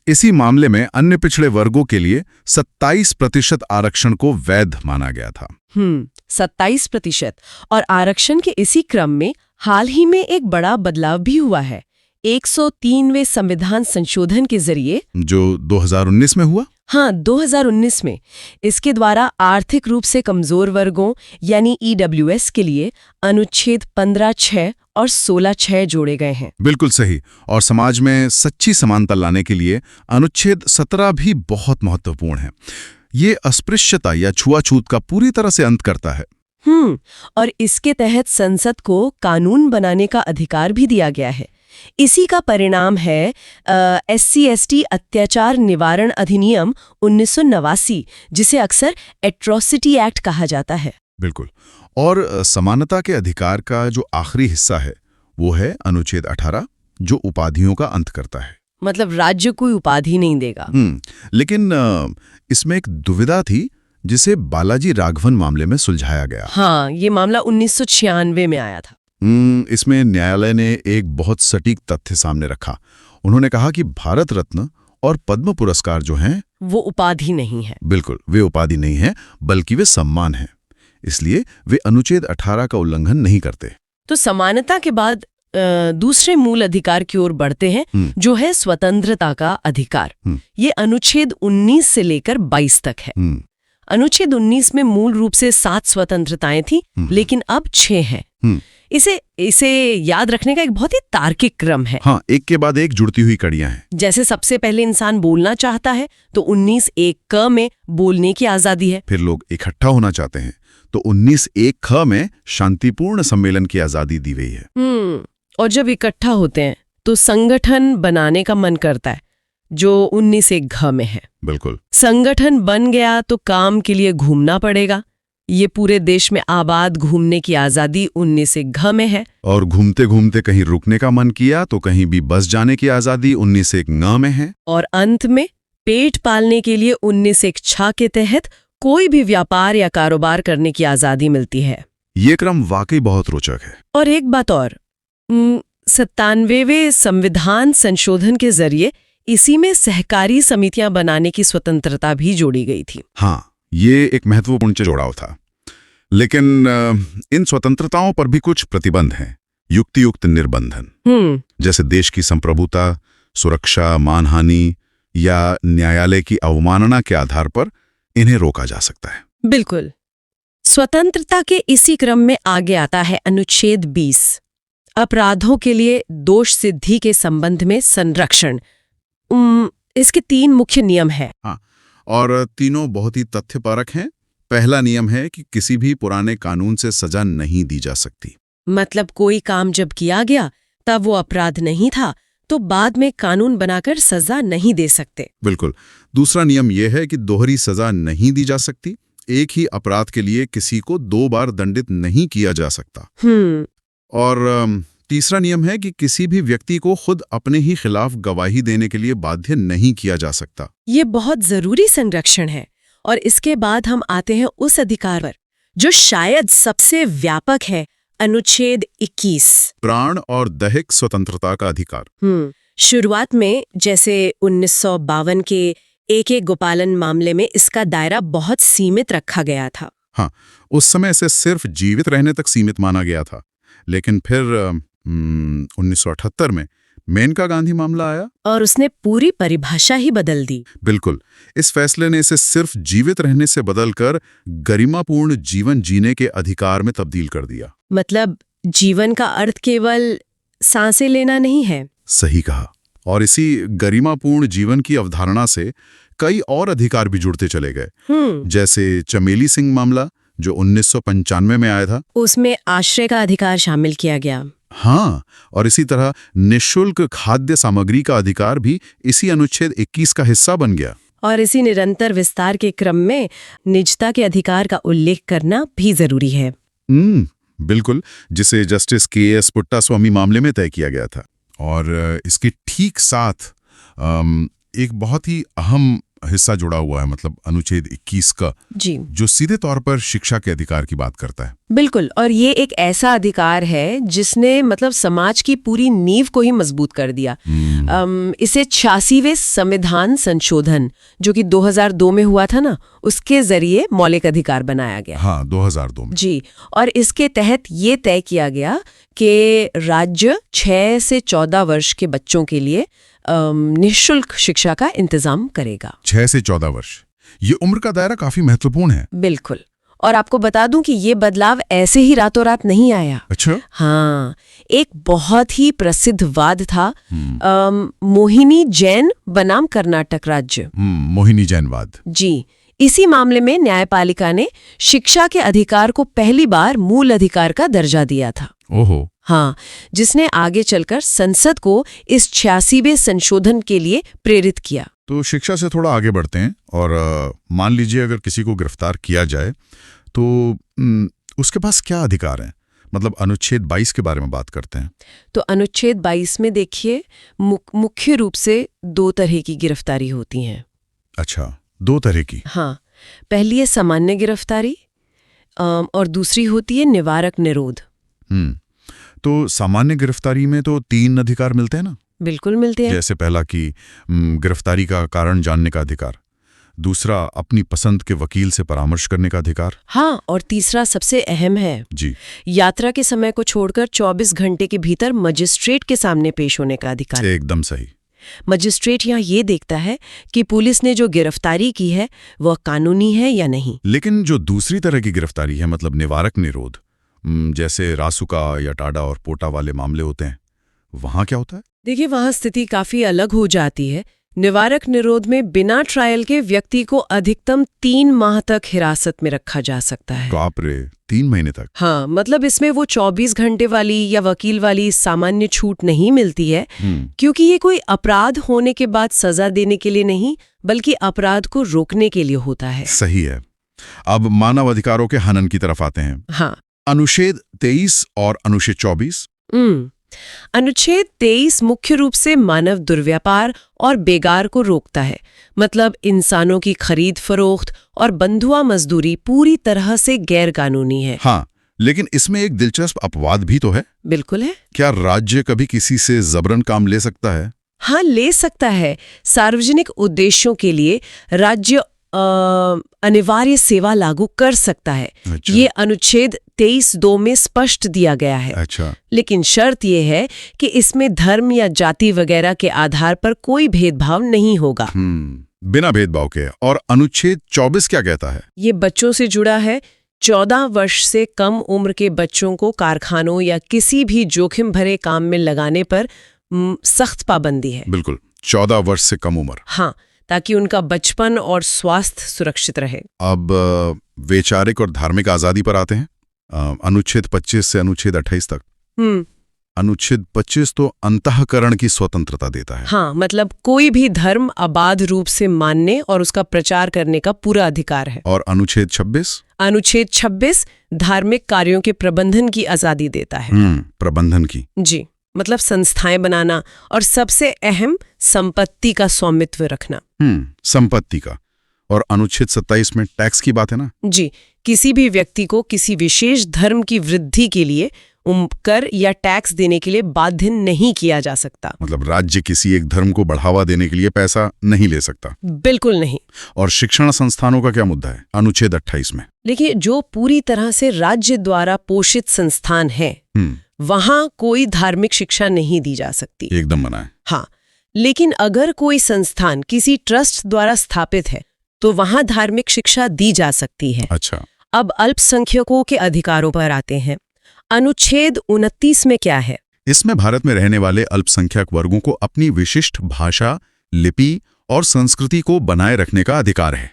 इसी मामले में अन्य पिछड़े वर्गों के लिए 27% आरक्षण को वैध माना गया था। 27%। और आरक्षण के इसी क्रम में हाल ही में एक बड़ा बदलाव भी हुआ है। 103वें संविधान संशोधन के जरिए, जो 2019 में हुआ। हाँ, 2019 में इसके द्वारा आर्थिक रूप से कमजोर वर्गों यानी EWS के लिए अनुच्छेद 15(6) और 16(6) जोड़े गए हैं। बिल्कुल सही। और समाज में सच्ची समानता लाने के लिए अनुच्छेद 17 भी बहुत महत्वपूर्ण है। ये अस्पृश्यता या छुआछूत का पूरी तरह से अंत करता है। और इसके तहत संसद को कानून बनाने का अधिकार भी दिया गया है। इसी का परिणाम है SC/ST अत्याचार निवारण अधिनियम 1989, जिसे अक्सर एट्रोसिटी एक्ट कहा जाता है। बिल्कुल। और समानता के अधिकार का जो आखिरी हिस्सा है वो है अनुच्छेद 18, जो उपाधियों का अंत करता है। मतलब राज्य कोई उपाधि नहीं देगा। लेकिन इसमें एक दुविधा थी जिसे बालाजी राघवन मामले में सुलझाया गया। हाँ, ये मामला 1996 में आया था। इसमें न्यायालय ने एक बहुत सटीक तथ्य सामने रखा। उन्होंने कहा कि भारत रत्न और पद्म पुरस्कार जो हैं वो उपाधि नहीं है। बिल्कुल, वे उपाधि नहीं है, बल्कि वे सम्मान है। इसलिए वे अनुच्छेद 18 का उल्लंघन नहीं करते। तो समानता के बाद दूसरे मूल अधिकार की ओर बढ़ते हैं, जो है स्वतंत्रता का अधिकार। ये अनुच्छेद 19 से लेकर 22 तक है। अनुच्छेद 19 में मूल रूप से 7 स्वतंत्रताएं थी, लेकिन अब 6 हैं। इसे याद रखने का एक बहुत ही तार्किक क्रम है। हाँ, एक के बाद एक जुड़ती हुई कड़ियां हैं। जैसे सबसे पहले इंसान बोलना चाहता है तो 19(1) में बोलने की आजादी है। फिर लोग इकट्ठा होना चाहते हैं तो 19(1) में शांतिपूर्ण सम्मेलन की आजादी दी गई है। और जब इकट्ठा होते हैं तो संगठन बनाने का मन करता है, जो 19(1) में है। बिल्कुल। संगठन बन गया तो काम के लिए घूमना पड़ेगा। ये पूरे देश में आबाद घूमने की आजादी 19(1) में है। और घूमते घूमते कहीं रुकने का मन किया तो कहीं भी बस जाने की आजादी 19(1) में है। और अंत में पेट पालने के लिए 19(6) के तहत कोई भी व्यापार या कारोबार करने की आजादी मिलती है। ये क्रम वाकई बहुत रोचक है। और एक बात और, 97वें संविधान संशोधन के जरिए इसी में सहकारी समितियां बनाने की स्वतंत्रता भी जोड़ी गई थी। हाँ, ये एक महत्वपूर्ण जोड़ाव था। लेकिन इन स्वतंत्रताओं पर भी कुछ प्रतिबंध हैं, युक्तियुक्त निर्बंधन। जैसे देश की संप्रभुता, सुरक्षा, मानहानि या न्यायालय की अवमानना के आधार पर इन्हें रोका जा सकता है। बिल्कुल। स्वतंत्रता के इसी क्रम में आगे आता है अनुच्छेद 20, अपराधों के लिए दोष सिद्धि के संबंध में संरक्षण। इसके 3 मुख्य नियम हैं। हाँ, और तीनों बहुत ही तथ्यपरक हैं। पहला नियम है कि किसी भी पुराने कानून से सजा नहीं दी जा सकती। मतलब कोई काम जब किया गया तब वो अपराध नहीं था, तो बाद में कानून बनाकर सजा नहीं दे सकते। बिल्कुल। दूसरा नियम यह है कि दोहरी सजा नहीं दी जा सकती। एक ही अपराध के लिए किसी को 2 बार दंडित नहीं किया जा सकता। और तीसरा नियम है कि किसी भी व्यक्ति को खुद अपने ही खिलाफ गवाही देने के लिए बाध्य नहीं किया जा सकता। ये बहुत जरूरी संरक्षण है। और इसके बाद हम आते हैं उस अधिकार पर जो शायद सबसे व्यापक है, अनुच्छेद 21, प्राण और दैहिक स्वतंत्रता का अधिकार। शुरुआत में जैसे 1952 के AK गोपालन मामले में इसका दायरा बहुत सीमित रखा गया था। हाँ, उस समय इसे सिर्फ जीवित रहने तक सीमित माना गया था। लेकिन फिर 1978 में मेनका गांधी मामला आया और उसने पूरी परिभाषा ही बदल दी। बिल्कुल। इस फैसले ने इसे सिर्फ जीवित रहने से बदलकर गरिमापूर्ण जीवन जीने के अधिकार में तब्दील कर दिया। मतलब जीवन का अर्थ केवल सांसें लेना नहीं है। सही कहा। और इसी गरिमापूर्ण जीवन की अवधारणा से कई और अधिकार भी जुड़ते चले गए। जैसे चमेली सिंह मामला जो 1995 में आया था, उसमें आश्रय का अधिकार शामिल किया गया। हाँ, और इसी तरह निःशुल्क खाद्य सामग्री का अधिकार भी इसी अनुच्छेद 21 का हिस्सा बन गया। और इसी निरंतर विस्तार के क्रम में निजता के अधिकार का उल्लेख करना भी जरूरी है। बिल्कुल, जिसे जस्टिस KS पुट्टास्वामी मामले में तय किया गया था। और इसके ठीक साथ एक बहुत ही अहम हिस्सा जुड़ा हुआ है, मतलब अनुच्छेद 21 का, जी जो सीधे तौर पर शिक्षा के अधिकार की बात करता है। बिल्कुल, और ये एक ऐसा अधिकार है जिसने मतलब समाज की पूरी नींव को ही मजबूत कर दिया। इसे 86वें संविधान संशोधन जो कि 2002 में हुआ था ना, उसके जरिए मौलिक अधिकार बनाया गया। हाँ, 2002 में। जी, और इसके तहत ये तय किया गया कि राज्य 6 से 14 वर्ष के बच्चों के लिए निःशुल्क शिक्षा का इंतजाम करेगा। 6 से 14 वर्ष, ये उम्र का दायरा काफी महत्वपूर्ण है। बिल्कुल, और आपको बता दूं कि ये बदलाव ऐसे ही रातों रात नहीं आया। अच्छा। हाँ, एक बहुत ही प्रसिद्ध वाद था मोहिनी जैन बनाम कर्नाटक राज्य। मोहिनी जैनवाद। जी, इसी मामले में न्यायपालिका ने शिक्षा के अधिकार को पहली बार मूल अधिकार का दर्जा दिया था। ओहो। हाँ, जिसने आगे चलकर संसद को इस 86वें संशोधन के लिए प्रेरित किया। तो शिक्षा से थोड़ा आगे बढ़ते हैं और मान लीजिए अगर किसी को गिरफ्तार किया जाए तो उसके पास क्या अधिकार हैं? मतलब अनुच्छेद 22 के बारे में बात करते हैं। तो अनुच्छेद 22 में देखिए मुख्य रूप से 2 तरह की गिरफ्तारी होती हैं। अच्छा, 2 तरह की। हाँ, पहली है सामान्य गिरफ्तारी और दूसरी होती है निवारक निरोध। तो सामान्य गिरफ्तारी में तो 3 अधिकार मिलते हैं ना? बिल्कुल मिलते हैं। जैसे पहला कि गिरफ्तारी का कारण जानने का अधिकार, दूसरा अपनी पसंद के वकील से परामर्श करने का अधिकार। हाँ, और तीसरा सबसे अहम है जी, यात्रा के समय को छोड़कर 24 घंटे के भीतर मजिस्ट्रेट के सामने पेश होने का अधिकार। एकदम सही। मजिस्ट्रेट यहाँ ये देखता है कि पुलिस ने जो गिरफ्तारी की है वह कानूनी है या नहीं। लेकिन जो दूसरी तरह की गिरफ्तारी है, मतलब निवारक निरोध, जैसे रासुका या टाडा और पोटा वाले मामले होते हैं, वहां क्या होता है? देखिए, वहां स्थिति काफी अलग हो जाती है। निवारक निरोध में बिना ट्रायल के व्यक्ति को अधिकतम 3 माह तक हिरासत में रखा जा सकता है। बाप रे, 3 महीने तक? हाँ, मतलब इसमें वो 24 घंटे वाली या वकील वाली सामान्य छूट नहीं मिलती है, क्योंकि ये कोई अपराध होने के बाद सजा देने के लिए नहीं, बल्कि अपराध को रोकने के लिए होता है। सही है। अब मानव अधिकारों के हनन की तरफ आते हैं। हाँ, अनुच्छेद 23 और अनुच्छेद 24। अनुच्छेद 23 मुख्य रूप से मानव दुर्व्यापार और बेगार को रोकता है। मतलब इंसानों की खरीद फरोख्त और बंधुआ मजदूरी पूरी तरह से गैर कानूनी है। हाँ, लेकिन इसमें एक दिलचस्प अपवाद भी तो है। बिल्कुल है। क्या राज्य कभी किसी से जबरन काम ले सकता है? हाँ, ले सकता है। सार्वजनिक उद्देश्यों के लिए राज्य अनिवार्य सेवा लागू कर सकता है। अच्छा। ये अनुच्छेद 23(2) में स्पष्ट दिया गया है। अच्छा। लेकिन शर्त यह है कि इसमें धर्म या जाति वगैरह के आधार पर कोई भेदभाव नहीं होगा। बिना भेदभाव के। और अनुच्छेद 24 क्या कहता है? ये बच्चों से जुड़ा है। 14 वर्ष से कम उम्र के बच्चों को कारखानों या किसी भी जोखिम भरे काम में लगाने पर सख्त पाबंदी है। बिल्कुल, 14 वर्ष से कम उम्र। हाँ, ताकि उनका बचपन और स्वास्थ्य सुरक्षित रहे। अब वैचारिक और धार्मिक आजादी पर आते हैं। अनुच्छेद 25 से अनुच्छेद 28 तक। अनुच्छेद 25 तो अंतःकरण की स्वतंत्रता देता है। हाँ, मतलब कोई भी धर्म अबाध रूप से मानने और उसका प्रचार करने का पूरा अधिकार है। और अनुच्छेद 26? अनुच्छेद 26 धार्मिक कार्यों के प्रबंधन की आजादी देता है। प्रबंधन की? जी, मतलब संस्थाएं बनाना और सबसे अहम संपत्ति का स्वामित्व रखना। संपत्ति का। और अनुच्छेद 27 में टैक्स की बात है ना? जी, किसी भी व्यक्ति को किसी विशेष धर्म की वृद्धि के लिए कर या टैक्स देने के लिए बाध्य नहीं किया जा सकता। मतलब राज्य किसी एक धर्म को बढ़ावा देने के लिए पैसा नहीं ले सकता? बिल्कुल नहीं। और शिक्षण संस्थानों का क्या मुद्दा है अनुच्छेद 28 में? देखिए, जो पूरी तरह से राज्य द्वारा पोषित संस्थान है वहां कोई धार्मिक शिक्षा नहीं दी जा सकती। एकदम मना है। हाँ, लेकिन अगर कोई संस्थान किसी ट्रस्ट द्वारा स्थापित है तो वहां धार्मिक शिक्षा दी जा सकती है। अच्छा। अब अल्पसंख्यकों के अधिकारों पर आते हैं। अनुच्छेद 29 में क्या है? इसमें भारत में रहने वाले अल्पसंख्यक वर्गों को अपनी विशिष्ट भाषा, लिपि और संस्कृति को बनाए रखने का अधिकार है।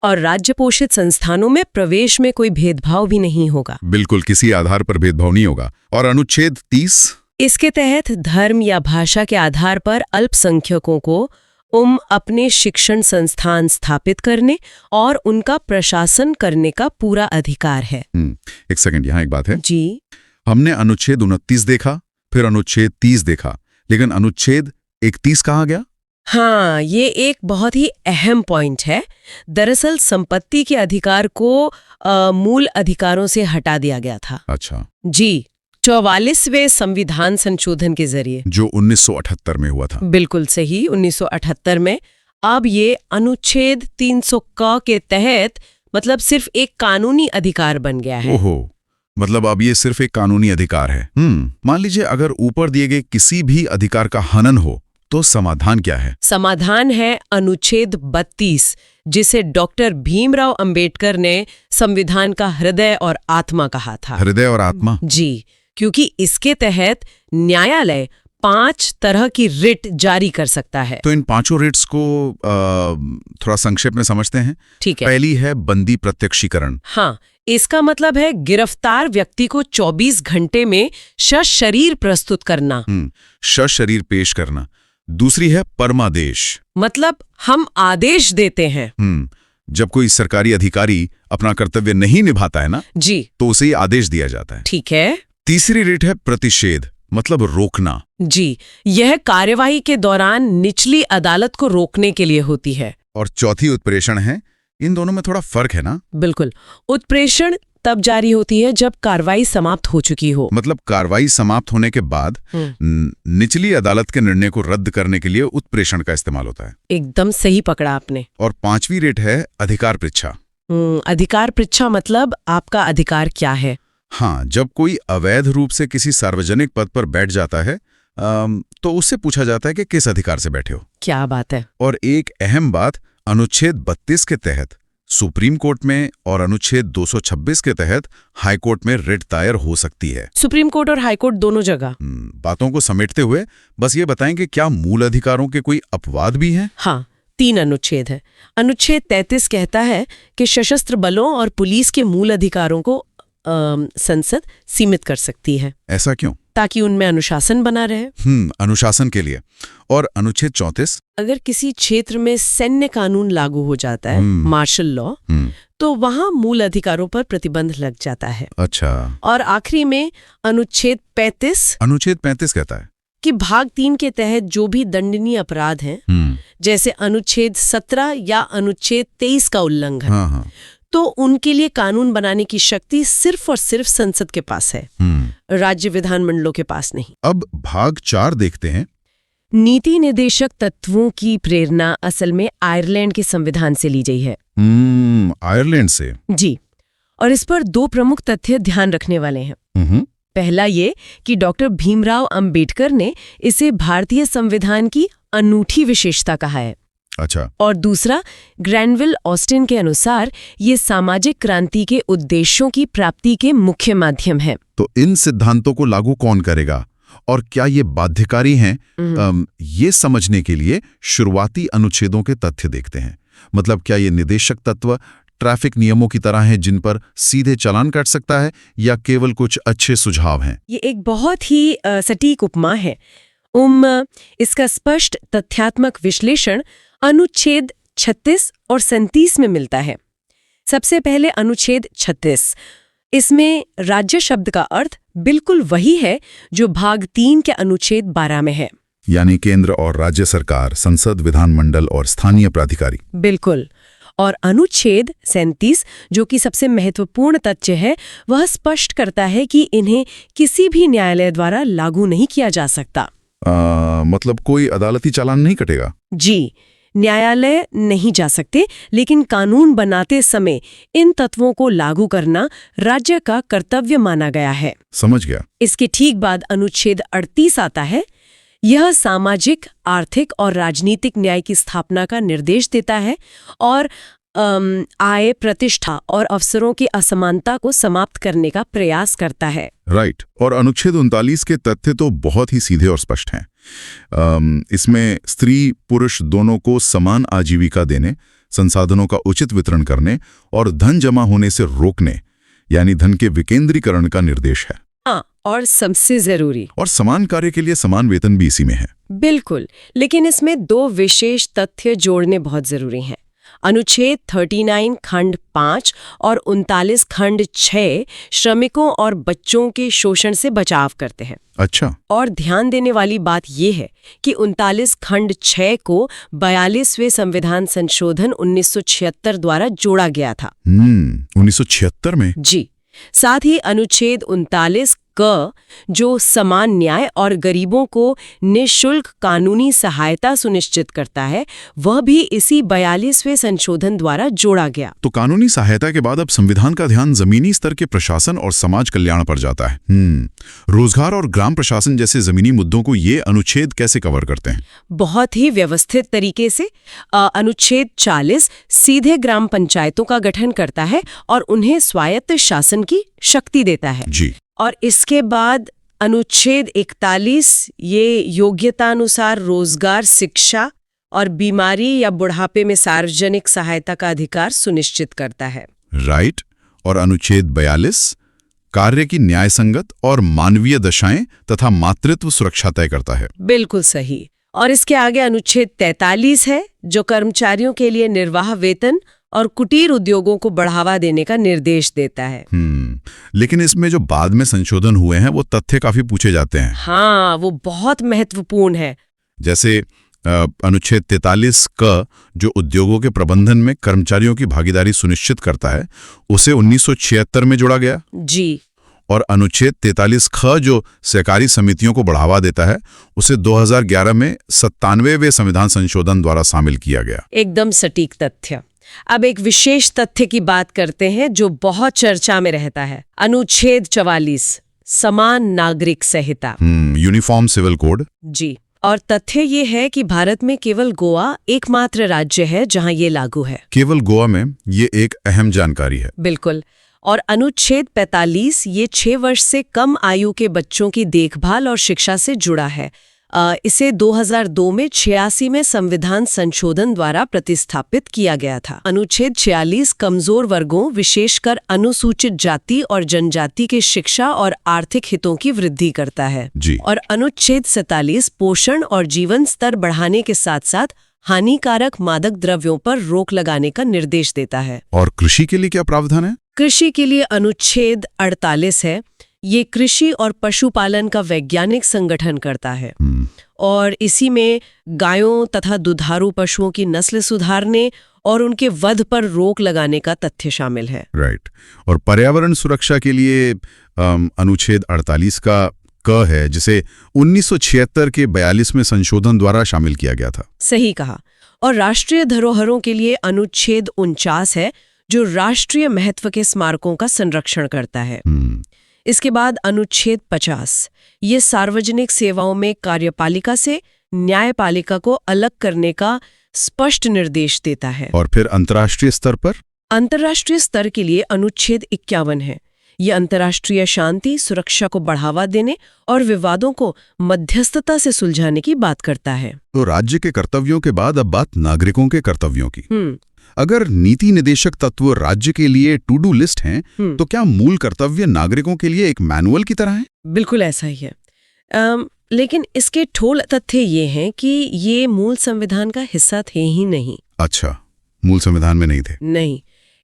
और राज्य पोषित संस्थानों में प्रवेश में कोई भेदभाव भी नहीं होगा। बिल्कुल, किसी आधार पर भेदभाव नहीं होगा। और अनुच्छेद 30? इसके तहत धर्म या भाषा के आधार पर अल्पसंख्यकों को अपने शिक्षण संस्थान स्थापित करने और उनका प्रशासन करने का पूरा अधिकार है। एक सेकंड, यहाँ एक बात है जी। हमने अनुच्छेद 29 देखा, फिर अनुच्छेद 30 देखा, लेकिन अनुच्छेद 31 कहाँ गया? हाँ, ये एक बहुत ही अहम पॉइंट है। दरअसल संपत्ति के अधिकार को मूल अधिकारों से हटा दिया गया था। अच्छा, जी, 44वें संविधान संशोधन के जरिए। जो 1978 में हुआ था। बिल्कुल सही, 1978 में। अब ये अनुच्छेद 300 क के तहत मतलब सिर्फ एक कानूनी अधिकार बन गया है। ओहो, मतलब अब ये सिर्फ एक कानूनी अधिकार है। मान लीजिए अगर ऊपर दिए गए किसी भी अधिकार का हनन हो तो समाधान क्या है? समाधान है अनुच्छेद 32, जिसे डॉक्टर भीमराव अंबेडकर ने संविधान का हृदय और आत्मा कहा था। हृदय और आत्मा? जी, क्योंकि इसके तहत न्यायालय 5 तरह की रिट जारी कर सकता है। तो इन 5 रिट्स को थोड़ा संक्षेप में समझते हैं। ठीक है। पहली है बंदी प्रत्यक्षीकरण। हाँ, इसका मतलब है गिरफ्तार व्यक्ति को 24 घंटे में सशरीर प्रस्तुत करना। सशरीर पेश करना। दूसरी है परमादेश, मतलब हम आदेश देते हैं। जब कोई सरकारी अधिकारी अपना कर्तव्य नहीं निभाता है ना, जी, तो उसे ही आदेश दिया जाता है। ठीक है। तीसरी रिट है प्रतिषेध, मतलब रोकना। जी, यह कार्यवाही के दौरान निचली अदालत को रोकने के लिए होती है। और चौथी उत्प्रेषण है। इन दोनों में थोड़ा फर्क है ना? बिल्कुल। उत्प्रेषण तब जारी होती है जब कार्रवाई समाप्त हो चुकी हो। मतलब कार्रवाई समाप्त होने के बाद निचली अदालत के निर्णय को रद्द करने के लिए उत्प्रेषण का इस्तेमाल होता है। एकदम सही पकड़ा आपने। और 5वीं रिट है अधिकार पृच्छा। अधिकार पृच्छा मतलब आपका अधिकार क्या है? हाँ, जब कोई अवैध रूप से किसी सार्वजनिक पद पर बैठ जाता है तो उससे पूछा जाता है कि किस अधिकार से बैठे हो। क्या बात है। और एक अहम बात, अनुच्छेद 32 के तहत सुप्रीम कोर्ट में और अनुच्छेद 226 के तहत हाई कोर्ट में रिट दायर हो सकती है। सुप्रीम कोर्ट और हाई कोर्ट दोनों जगह। बातों को समेटते हुए बस ये बताएं कि क्या मूल अधिकारों के कोई अपवाद भी हैं? हाँ, 3 अनुच्छेद है। अनुच्छेद 33 कहता है कि सशस्त्र बलों और पुलिस के मूल अधिकारों को संसद सीमित कर सकती है। ऐसा क्यों? ताकि उनमें अनुशासन बना रहे। अनुशासन के लिए। और अनुच्छेद 34, अगर किसी क्षेत्र में सैन्य कानून लागू हो जाता है, मार्शल लॉ, तो वहां मूल अधिकारों पर प्रतिबंध लग जाता है। अच्छा। और आखिरी में अनुच्छेद 35। अनुच्छेद 35 कहता है कि भाग 3 के तहत जो भी दंडनीय अपराध हैं, जैसे अनुच्छेद 17 या अनुच्छेद 23 का उल्लंघन, तो उनके लिए कानून बनाने की शक्ति सिर्फ और सिर्फ संसद के पास है, राज्य विधानमंडलों के पास नहीं। अब भाग 4 देखते हैं। नीति निर्देशक तत्वों की प्रेरणा असल में आयरलैंड के संविधान से ली गई है। आयरलैंड से? जी, और इस पर 2 प्रमुख तथ्य ध्यान रखने वाले हैं। पहला ये कि डॉक्टर भीमराव अंबेडकर ने इसे भारतीय संविधान की अनूठी विशेषता कहा है। अच्छा। और दूसरा, ग्रैनविल ऑस्टिन के अनुसार ये सामाजिक क्रांति के उद्देश्यों की प्राप्ति के मुख्य माध्यम है। तो इन सिद्धांतों को लागू कौन करेगा और क्या ये बाध्यकारी हैं? ये समझने के लिए शुरुआती अनुच्छेदों के तथ्य देखते हैं। मतलब क्या ये निदेशक तत्व ट्रैफिक नियमों की तरह हैं जिन पर सीधे चालान काट सकता है, या केवल कुछ अच्छे सुझाव हैं? ये एक बहुत ही सटीक उपमा है। इसका स्पष्ट तथ्यात्मक विश्लेषण अनुच्छेद 36 और 37 में मिलता है। सबसे पहले अनुच्छेद 36। इसमें राज्य शब्द का अर्थ बिल्कुल वही है जो भाग 3 के अनुच्छेद 12 में है, यानी केंद्र और राज्य सरकार, संसद, विधानमंडल और स्थानीय प्राधिकारी। बिल्कुल। और अनुच्छेद 37, जो कि सबसे महत्वपूर्ण तथ्य है, वह स्पष्ट करता है कि इन्हें किसी भी न्यायालय द्वारा लागू नहीं किया जा सकता। मतलब कोई अदालती चालान नहीं कटेगा? जी, न्यायालय नहीं जा सकते, लेकिन कानून बनाते समय इन तत्वों को लागू करना राज्य का कर्तव्य माना गया है। समझ गया। इसके ठीक बाद अनुच्छेद 38 आता है। यह सामाजिक, आर्थिक और राजनीतिक न्याय की स्थापना का निर्देश देता है और आय, प्रतिष्ठा और अवसरों की असमानता को समाप्त करने का प्रयास करता है। राइट। और अनुच्छेद 39 के तथ्य तो बहुत ही सीधे और स्पष्ट हैं। इसमें स्त्री पुरुष दोनों को समान आजीविका देने, संसाधनों का उचित वितरण करने और धन जमा होने से रोकने, यानी धन के विकेंद्रीकरण का निर्देश है। हाँ, और सबसे जरूरी, और समान कार्य के लिए समान वेतन भी इसी में है। बिल्कुल। लेकिन इसमें 2 विशेष तथ्य जोड़ने बहुत जरूरी हैं। अनुच्छेद 39 खंड 5 और 39 खंड 6 श्रमिकों और बच्चों के शोषण से बचाव करते हैं। अच्छा। और ध्यान देने वाली बात यह है कि 39 खंड 6 को 42वें संविधान संशोधन 1976 द्वारा जोड़ा गया था। 1976 में? जी। साथ ही अनुच्छेद 39 क जो समान न्याय और गरीबों को निःशुल्क कानूनी सहायता सुनिश्चित करता है, वह भी इसी 42वें संशोधन द्वारा जोड़ा गया। तो कानूनी सहायता के बाद अब संविधान का ध्यान जमीनी स्तर के प्रशासन और समाज कल्याण पर जाता है। रोजगार और ग्राम प्रशासन जैसे जमीनी मुद्दों को ये अनुच्छेद कैसे कवर करते हैं? बहुत ही व्यवस्थित तरीके से। अनुच्छेद 40 सीधे ग्राम पंचायतों का गठन करता है और उन्हें स्वायत्त शासन की शक्ति देता है। जी। और इसके बाद अनुच्छेद 41 ये योग्यतानुसार रोजगार, शिक्षा और बीमारी या बुढ़ापे में सार्वजनिक सहायता का अधिकार सुनिश्चित करता है। राइट। और अनुच्छेद 42 कार्य की न्यायसंगत और मानवीय दशाएं तथा मातृत्व सुरक्षा तय करता है। बिल्कुल सही। और इसके आगे अनुच्छेद 43 है जो कर्मचारियों के लिए निर्वाह वेतन और कुटीर उद्योगों को बढ़ावा देने का निर्देश देता है। लेकिन इसमें जो बाद में संशोधन हुए हैं वो तथ्य काफी पूछे जाते हैं। हाँ, वो बहुत महत्वपूर्ण है। जैसे अनुच्छेद 43 क जो उद्योगों के प्रबंधन में कर्मचारियों की भागीदारी सुनिश्चित करता है, उसे 1976 में जोड़ा गया। जी। और अनुच्छेद 43 ख जो सहकारी समितियों को बढ़ावा देता है, उसे 2011 में 97वें संविधान संशोधन द्वारा शामिल किया गया। एकदम सटीक तथ्य। अब एक विशेष तथ्य की बात करते हैं जो बहुत चर्चा में रहता है। अनुच्छेद 44 समान नागरिक संहिता, यूनिफॉर्म सिविल कोड। जी। और तथ्य ये है कि भारत में केवल गोवा एकमात्र राज्य है जहां ये लागू है। केवल गोवा में, ये एक अहम जानकारी है। बिल्कुल। और अनुच्छेद 45 ये 6 वर्ष से कम आयु के बच्चों की देखभाल और शिक्षा से जुड़ा है। इसे 2002 में 86वें संविधान संशोधन द्वारा प्रतिस्थापित किया गया था। अनुच्छेद 46 कमजोर वर्गों, विशेषकर अनुसूचित जाति और जनजाति के शिक्षा और आर्थिक हितों की वृद्धि करता है। जी। और अनुच्छेद 47 पोषण और जीवन स्तर बढ़ाने के साथ साथ हानिकारक मादक द्रव्यों पर रोक लगाने का निर्देश देता है। और कृषि के लिए क्या प्रावधान है? कृषि के लिए अनुच्छेद 48 है। ये कृषि और पशुपालन का वैज्ञानिक संगठन करता है। और इसी में गायों तथा दुधारू पशुओं की नस्ल सुधारने और उनके वध पर रोक लगाने का तथ्य शामिल है। राइट। और पर्यावरण सुरक्षा के लिए अनुच्छेद 48 का क है, जिसे 1976 के 42वें संशोधन द्वारा शामिल किया गया था। सही कहा। और राष्ट्रीय धरोहरों के लिए अनुच्छेद 49 है जो राष्ट्रीय महत्व के स्मारकों का संरक्षण करता है। इसके बाद अनुच्छेद 50 ये सार्वजनिक सेवाओं में कार्यपालिका से न्यायपालिका को अलग करने का स्पष्ट निर्देश देता है। और फिर अंतर्राष्ट्रीय स्तर पर? अंतर्राष्ट्रीय स्तर के लिए अनुच्छेद 51 है। ये अंतर्राष्ट्रीय शांति, सुरक्षा को बढ़ावा देने और विवादों को मध्यस्थता से सुलझाने की बात करता है। तो राज्य के कर्तव्यों के बाद अब बात नागरिकों के कर्तव्यों की। अगर नीति निदेशक तत्व राज्य के लिए टू डू लिस्ट हैं, तो क्या मूल कर्तव्य नागरिकों के लिए एक मैनुअल की तरह है? बिल्कुल ऐसा ही है। लेकिन इसके ठोस तथ्य ये हैं कि ये मूल संविधान का हिस्सा थे ही नहीं। अच्छा, मूल संविधान में नहीं थे? नहीं।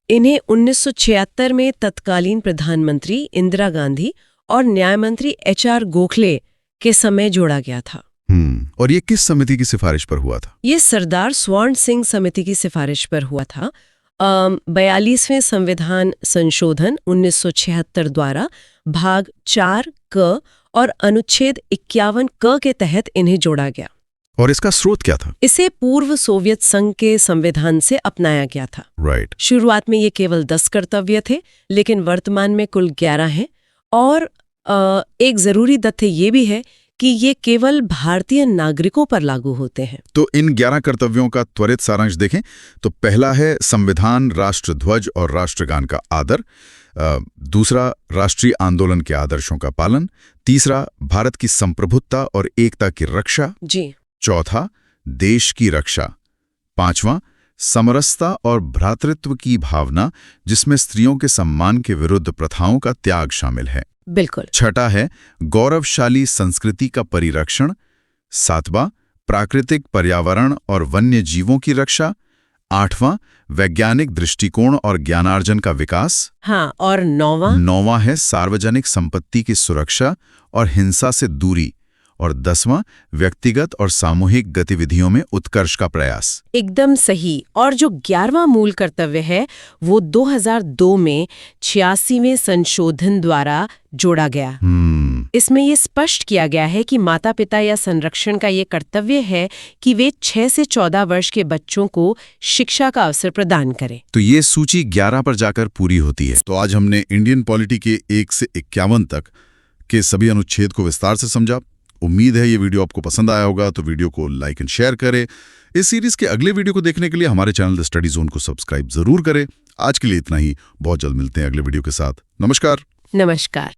इन्हें 1976 में तत्कालीन प्रधानमंत्री इंदिरा गांधी और न्याय मंत्री HR गोखले के समय जोड़ा गया था। और ये किस समिति की सिफारिश पर हुआ था? ये सरदार स्वर्ण सिंह समिति की सिफारिश पर हुआ था। 42वें संविधान संशोधन 1976 द्वारा भाग 4 क और अनुच्छेद 51 क के तहत इन्हें जोड़ा गया। और इसका स्रोत क्या था? इसे पूर्व सोवियत संघ के संविधान से अपनाया गया था। राइट। शुरुआत में ये केवल 10 कर्तव्य थे, लेकिन वर्तमान में कुल 11 हैं। और एक जरूरी तथ्य ये भी है कि ये केवल भारतीय नागरिकों पर लागू होते हैं। तो इन 11 कर्तव्यों का त्वरित सारांश देखें तो पहला है संविधान, राष्ट्र ध्वज और राष्ट्रगान का आदर। दूसरा, राष्ट्रीय आंदोलन के आदर्शों का पालन। तीसरा, भारत की संप्रभुता और एकता की रक्षा। जी। चौथा, देश की रक्षा। पांचवां, समरसता और भ्रातृत्व की भावना, जिसमें स्त्रियों के सम्मान के विरुद्ध प्रथाओं का त्याग शामिल है। बिल्कुल। छठा है गौरवशाली संस्कृति का परिरक्षण। सातवां, प्राकृतिक पर्यावरण और वन्य जीवों की रक्षा। 8वां वैज्ञानिक दृष्टिकोण और ज्ञानार्जन का विकास। हाँ, और 9वां 9वां है सार्वजनिक संपत्ति की सुरक्षा और हिंसा से दूरी। और 10वां व्यक्तिगत और सामूहिक गतिविधियों में उत्कर्ष का प्रयास। एकदम सही। और जो 11वां मूल कर्तव्य है वो 2002 में 86वें संशोधन द्वारा जोड़ा गया। इसमें ये स्पष्ट किया गया है कि माता पिता या संरक्षण का ये कर्तव्य है कि वे 6 से 14 वर्ष के बच्चों को शिक्षा का अवसर प्रदान करें। तो ये सूची 11 पर जाकर पूरी होती है। तो आज हमने इंडियन पॉलिटी के 1 से 51 तक के सभी अनुच्छेद को विस्तार से समझा। उम्मीद है ये वीडियो आपको पसंद आया होगा, तो वीडियो को लाइक एंड शेयर करें। इस सीरीज के अगले वीडियो को देखने के लिए हमारे चैनल द स्टडी जोन को सब्सक्राइब जरूर करें। आज के लिए इतना ही, बहुत जल्द मिलते हैं अगले वीडियो के साथ। नमस्कार। नमस्कार।